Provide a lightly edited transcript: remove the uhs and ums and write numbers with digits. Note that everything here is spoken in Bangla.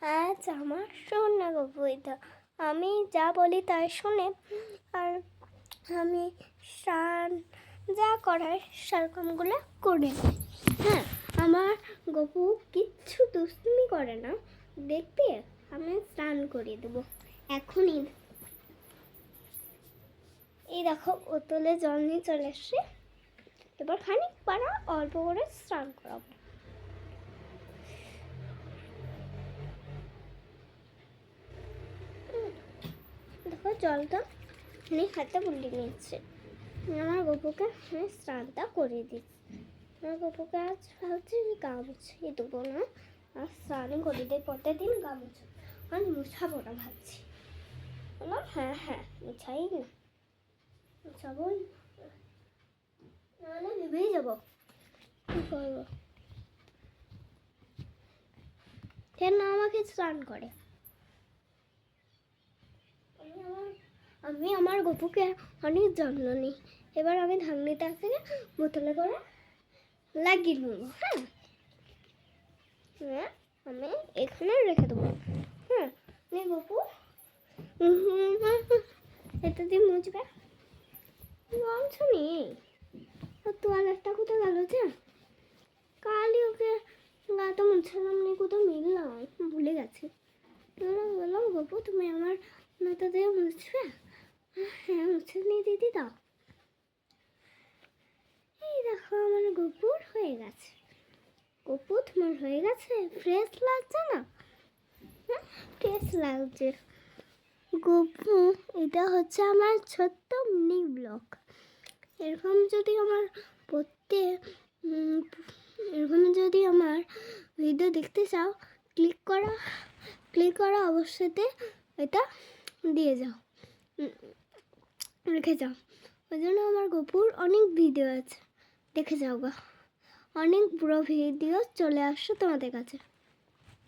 আজ আমার শোন না গপু, এটা আমি যা বলি তাই শোনে, আর আমি স্নান যা করার সেরকমগুলো করে নেয়। হ্যাঁ, আমার গপু কিচ্ছু দুষ্টুমি করে না, দেখতে আমি স্নান করিয়ে দেবো এখনই। এই দেখো বোতলে জল নিয়ে চলে এসছে, এবার খানিক পারা অল্প করে স্নান করাবো। দেখো জলটা আমি হাতে বুলিয়ে নিচ্ছে। আমার গপুকে আমি স্নানটা করে দিচ্ছি। আমার গপুকে আজ ভাবছি গা মুছিয়ে দেবো না, আর স্নান করে দিই প্রত্যেকদিন গা মুছো, আর মুছাবো না ভাবছি। বললাম হ্যাঁ মুছাই না, মুছাবোই নাহলে ভেবেই যাবো কী করবো। কেন আমাকে স্নান করে? আমি আমার গপুকে অনেক যত্ন নিই। এবার আমি ঢাকনিটা থেকে বোতলে করে লাগিয়ে নেবো। হ্যাঁ, আমি এখানে রেখে দেবো। হ্যাঁ, নে গপু, এটা দিয়ে মুছবে। গামছা নেই, তোয়ালেরটা কোথায় গেল যে? কালই ওকে গাটা মুছলাম, নিয়ে কোথাও মিললাম, ভুলে গেছি। বললাম গপু তুমি আমার মাথা দিয়ে মুছবে? হ্যাঁ মুছে নিয়ে দিদি দাও। এই দেখো আমার গপুর হয়ে গেছে। গপু তোমার হয়ে গেছে, ফ্রেশ লাগছে না? হ্যাঁ ফ্রেশ লাগছে। গপু, এটা হচ্ছে আমার ছোট্ট মিনি ব্লগ। এরকম যদি আমার এরকম যদি আমার ভিডিও দেখতে চাও, ক্লিক করা অবশ্যই এটা দিয়ে যাও, রেখে যাও। ওই জন্য আমার গপুর অনেক ভিডিও আছে, দেখে যাও গা, অনেক পুরো ভিডিও চলে আসছে তোমাদের কাছে।